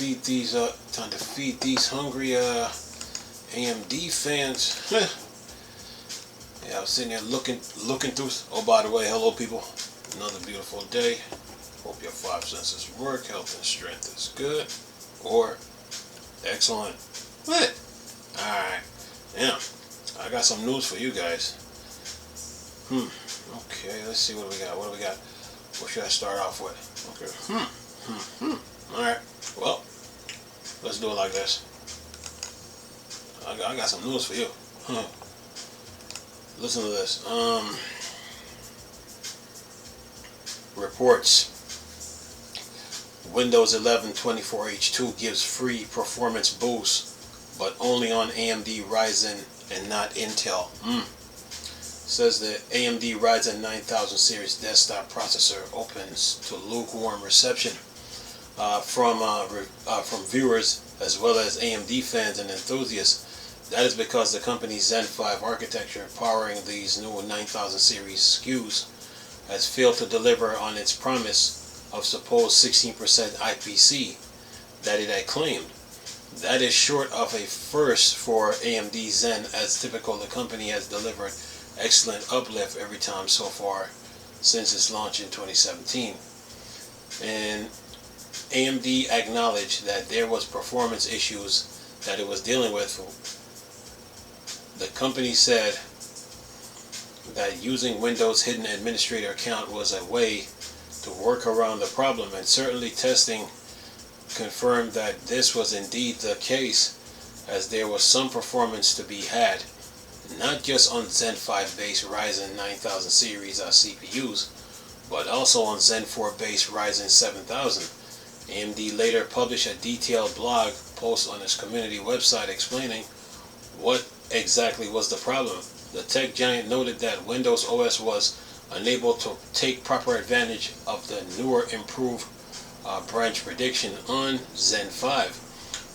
feed these hungry AMD fans. Yeah, I was sitting there looking through. Oh, by the way, hello people. Another beautiful day. Hope your five senses work. Health and strength is good or excellent. What? All right. Yeah, I got some news for you guys. Okay, let's see what we got. What do we got? What should I start off with? Okay. All right. Well, let's do it like this. I got some news for you. Listen to this. Reports. Windows 11 24H2 gives free performance boost, but only on AMD Ryzen and not Intel. Says the AMD Ryzen 9000 series desktop processor opens to lukewarm reception from viewers as well as AMD fans and enthusiasts. That is because the company's Zen 5 architecture powering these new 9000 series SKUs has failed to deliver on its promise of supposed 16% IPC that it had claimed. That is short of a first for AMD Zen, as typical. The company has delivered excellent uplift every time so far since its launch in 2017. And AMD acknowledged that there was performance issues that it was dealing with. The company said that using Windows Hidden Administrator account was a way to work around the problem, and certainly testing confirmed that this was indeed the case, as there was some performance to be had, not just on Zen 5 based Ryzen 9000 series CPUs, but also on Zen 4 based Ryzen 7000. AMD later published a detailed blog post on its community website explaining what exactly was the problem. The tech giant noted that Windows OS was unable to take proper advantage of the newer improved branch prediction on Zen 5.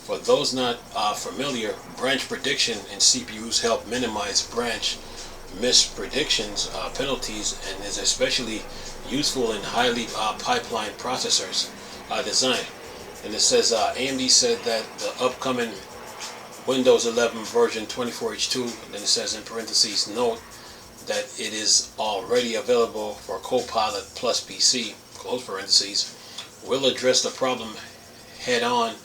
For those not familiar, branch prediction in CPUs help minimize branch mispredictions penalties, and is especially useful in highly pipeline processors design. And it says AMD said that the upcoming Windows 11 version 24H2, then it says in parentheses, note that it is already available for Copilot plus PC, close parentheses, will address the problem head on,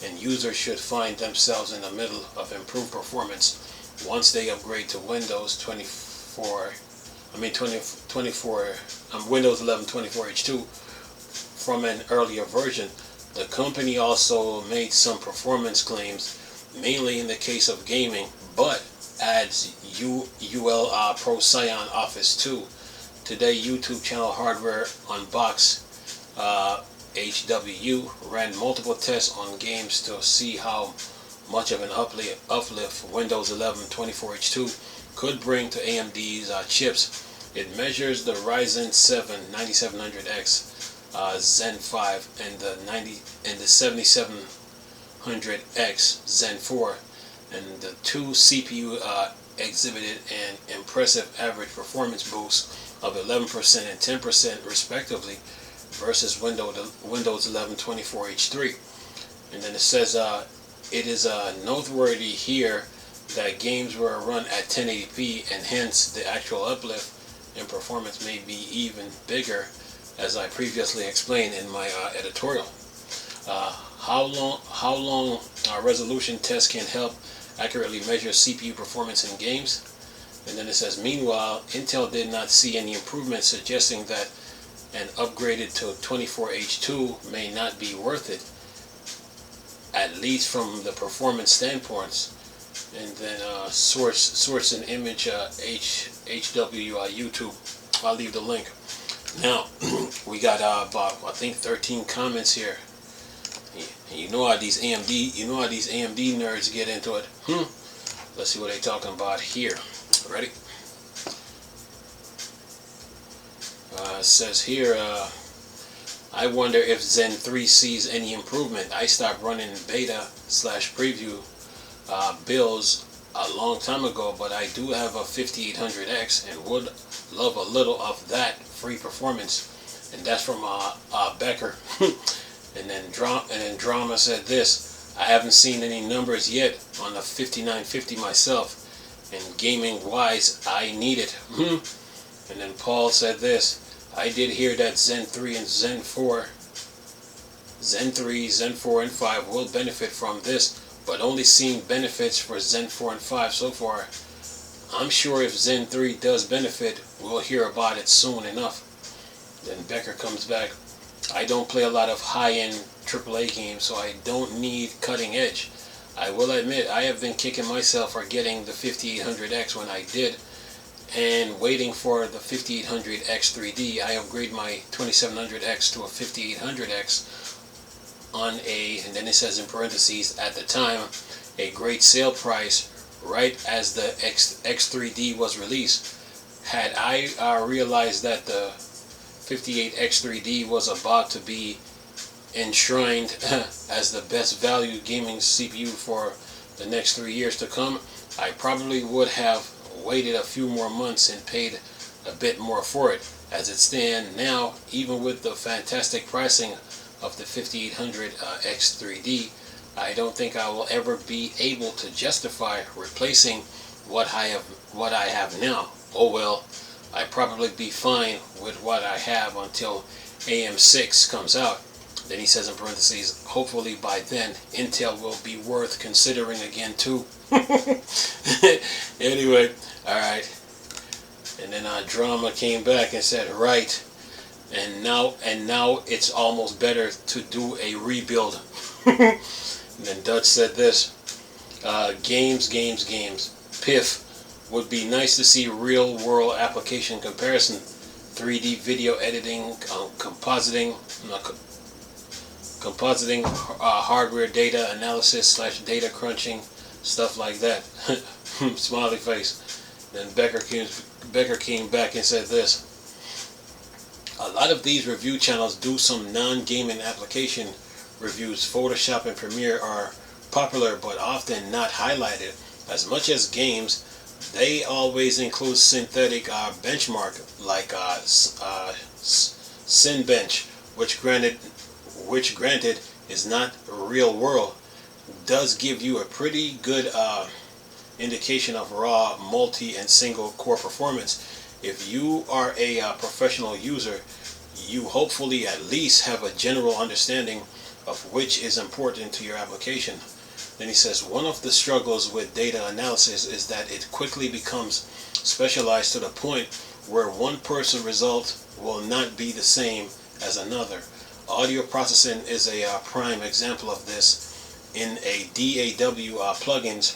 and users should find themselves in the middle of improved performance once they upgrade to Windows 11 24H2 from an earlier version. The company also made some performance claims, mainly in the case of gaming, but adds UL Pro Scion Office 2. Today, YouTube channel Hardware Unbox HW ran multiple tests on games to see how much of an uplift Windows 11 24H2 could bring to AMD's chips. It measures the Ryzen 7 9700X Zen 5 and the 7700X Zen 4, and the two CPU exhibited an impressive average performance boost of 11% and 10% respectively versus Windows 11 24H3. And then it says it is noteworthy here that games were run at 1080p, and hence the actual uplift in performance may be even bigger, as I previously explained in my editorial. How long resolution tests can help accurately measure CPU performance in games. And then it says, meanwhile, Intel did not see any improvement, suggesting that an upgraded to 24H2 may not be worth it, at least from the performance standpoints. And then source and image HW YouTube. I'll leave the link. Now we got about, I think, 13 comments here. You know how these AMD nerds get into it. Let's see what they're talking about here. Ready? It says here, I wonder if Zen 3 sees any improvement. I stopped running beta/preview builds a long time ago, but I do have a 5800X and would love a little of that free performance. And that's from Becker. And then Drama said this: I haven't seen any numbers yet on the 5950 myself, and gaming wise, I need it. And then Paul said this: I did hear that Zen 3 and Zen 4, Zen 3, Zen 4, and 5 will benefit from this, but only seen benefits for Zen 4 and 5 so far. I'm sure if Zen 3 does benefit, we'll hear about it soon enough. Then Becker comes back: I don't play a lot of high-end AAA games, so I don't need cutting edge. I will admit I have been kicking myself for getting the 5800X when I did, and waiting for the 5800X 3D. I upgrade my 2700X to a 5800X on a, and then it says in parentheses, at the time, a great sale price right as the X3D was released. Had I realized that the 58X3D was about to be enshrined as the best value gaming CPU for the next 3 years to come, I probably would have waited a few more months and paid a bit more for it. As it stands now, even with the fantastic pricing of the 5800 X3D, I don't think I will ever be able to justify replacing what I have now. Oh well, I'd probably be fine with what I have until AM6 comes out. Then he says in parentheses, hopefully by then Intel will be worth considering again too. Anyway, alright. And then Drama came back and said, right. And now it's almost better to do a rebuild. And then Dutch said this: games. Piff. Would be nice to see real world application comparison, 3D video editing, compositing, hardware data analysis / data crunching, stuff like that. Smiley face. Then Becker came back and said this: a lot of these review channels do some non-gaming application reviews. Photoshop and Premiere are popular but often not highlighted as much as games. They always include synthetic benchmark like Cinebench, which granted is not real world, does give you a pretty good indication of raw multi and single core performance. If you are a professional user, you hopefully at least have a general understanding of which is important to your application. Then he says, one of the struggles with data analysis is that it quickly becomes specialized to the point where one person's result will not be the same as another. Audio processing is a prime example of this. In a DAW plugins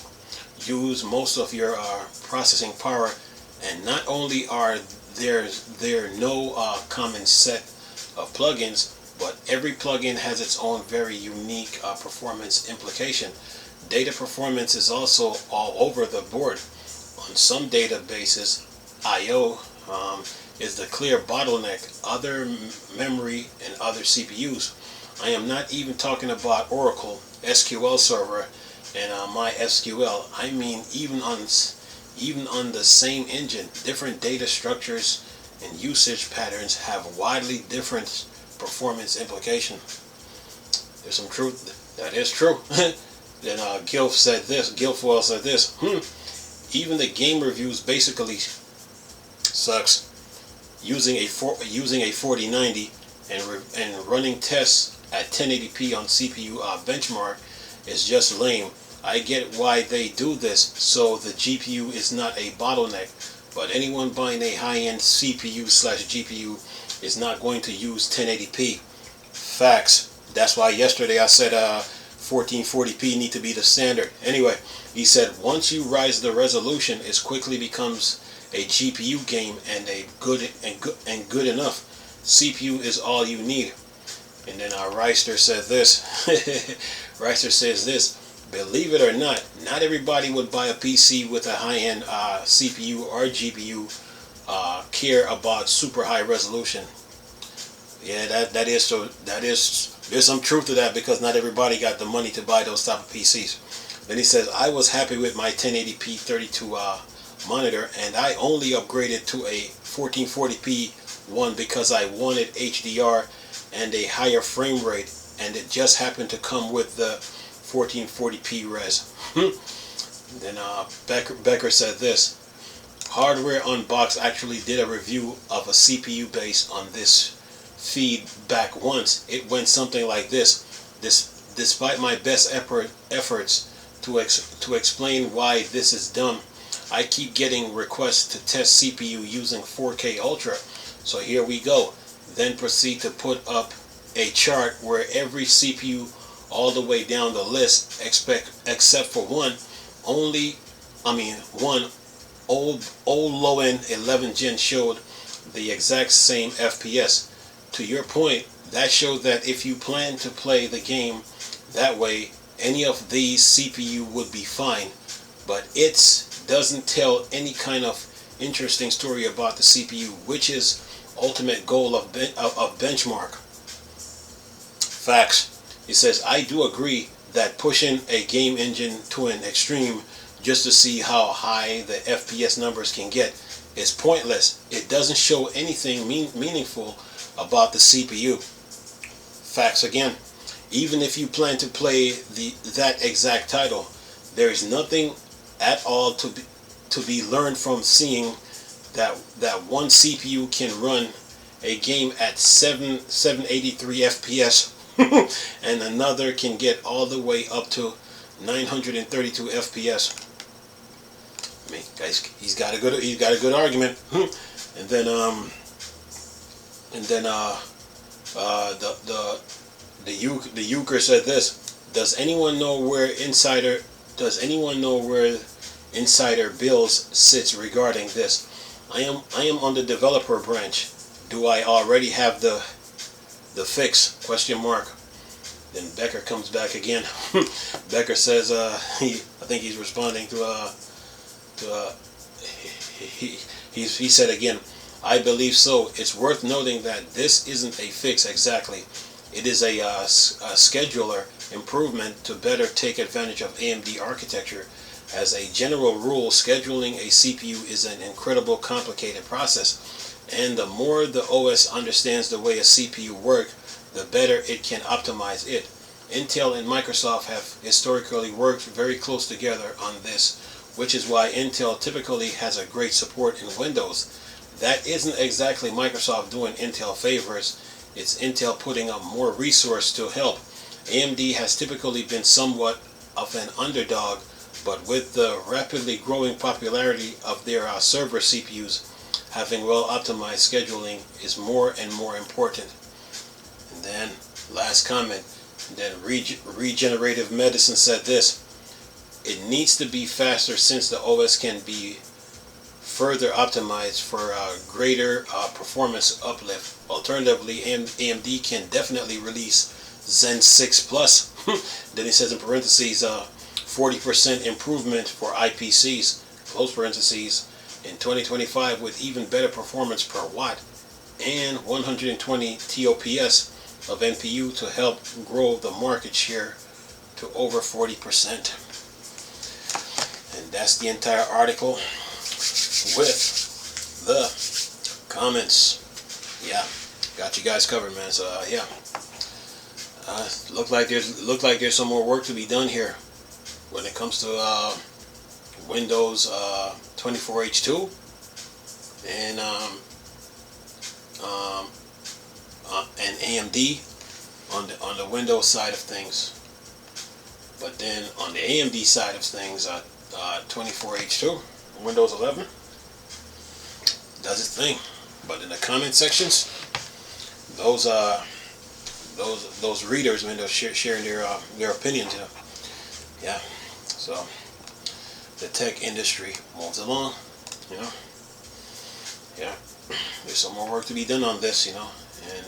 use most of your processing power, and not only are there no common set of plugins, but every plugin has its own very unique performance implication. Data performance is also all over the board. On some databases, I/O is the clear bottleneck, other memory and other CPUs. I am not even talking about Oracle, SQL Server, and MySQL. I mean even on the same engine, different data structures and usage patterns have widely different performance implication. There's some truth. That is true. Then Guilfoyle said this. Even the game reviews basically sucks. Using a 4090 and running tests at 1080p on CPU benchmark is just lame. I get why they do this, so the GPU is not a bottleneck, but anyone buying a high-end CPU / GPU is not going to use 1080p. Facts. That's why yesterday I said 1440p need to be the standard. Anyway, he said once you rise the resolution, it quickly becomes a GPU game and good enough. CPU is all you need. And then Reister said this. Reister says this: believe it or not everybody would buy a PC with a high-end CPU or GPU care about super high resolution. Yeah, that is so. There's some truth to that, because not everybody got the money to buy those type of PCs. Then he says, I was happy with my 1080p 32 monitor, and I only upgraded to a 1440p one because I wanted HDR and a higher frame rate and it just happened to come with the 1440p res. Then Becker said this: Hardware Unboxed actually did a review of a CPU base on this feed back once. It went something like this. Despite my best efforts to explain why this is dumb, I keep getting requests to test CPU using 4K Ultra. So here we go. Then proceed to put up a chart where every CPU all the way down the list, except for one old low-end 11 gen showed the exact same FPS. To your point, that showed that if you plan to play the game that way, any of these CPU would be fine, but it doesn't tell any kind of interesting story about the CPU, which is ultimate goal of benchmark. Facts. He says, I do agree that pushing a game engine to an extreme just to see how high the FPS numbers can get is pointless. It doesn't show anything meaningful about the CPU. Facts again. Even if you plan to play that exact title, there is nothing at all to be learned from seeing that one CPU can run a game at 783 FPS and another can get all the way up to 932 FPS. I mean, guys, he's got a good argument. And then the Euchre said this: Does anyone know where Insider Bills sits regarding this? I am on the developer branch. Do I already have the fix? Question mark. Then Becker comes back again. Becker says he think he's responding to he said again, I believe so. It's worth noting that this isn't a fix exactly. It is a scheduler improvement to better take advantage of AMD architecture. As a general rule, scheduling a CPU is an incredibly complicated process, and the more the OS understands the way a CPU works, the better it can optimize it. Intel and Microsoft have historically worked very close together on this, which is why Intel typically has a great support in Windows. That isn't exactly Microsoft doing Intel favors. It's Intel putting up more resource to help. AMD has typically been somewhat of an underdog, but with the rapidly growing popularity of their server CPUs, having well-optimized scheduling is more and more important. And then, last comment, then Regenerative Medicine said this: It needs to be faster since the OS can be further optimized for a greater performance uplift. Alternatively, AMD can definitely release Zen 6 Plus. Then it says in parentheses, 40% improvement for IPCs, close parentheses, in 2025 with even better performance per watt and 120 TOPS of NPU to help grow the market share to over 40%. And that's the entire article with the comments. Yeah, got you guys covered, man. So yeah, look like there's some more work to be done here when it comes to Windows 24H2 and AMD on the Windows side of things. But then on the AMD side of things, 24H2, Windows 11 does its thing. But in the comment sections, those readers, man, they're sharing their opinions, you know. Yeah. So the tech industry moves along, you know. Yeah. There's some more work to be done on this, you know. And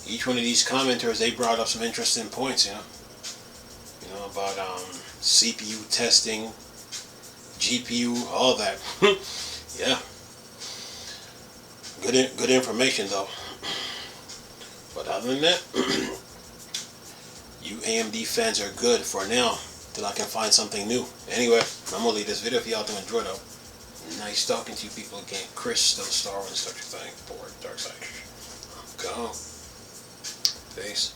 each one of these commenters, they brought up some interesting points, you know. You know, about CPU testing, GPU, all that. Yeah. Good information though. But other than that, you AMD fans are good for now till I can find something new. Anyway, I'm gonna leave this video if y'all do enjoy though. Nice talking to you people again. Chris, still Star Wars, Star Trek, Dark Side. Go. Peace.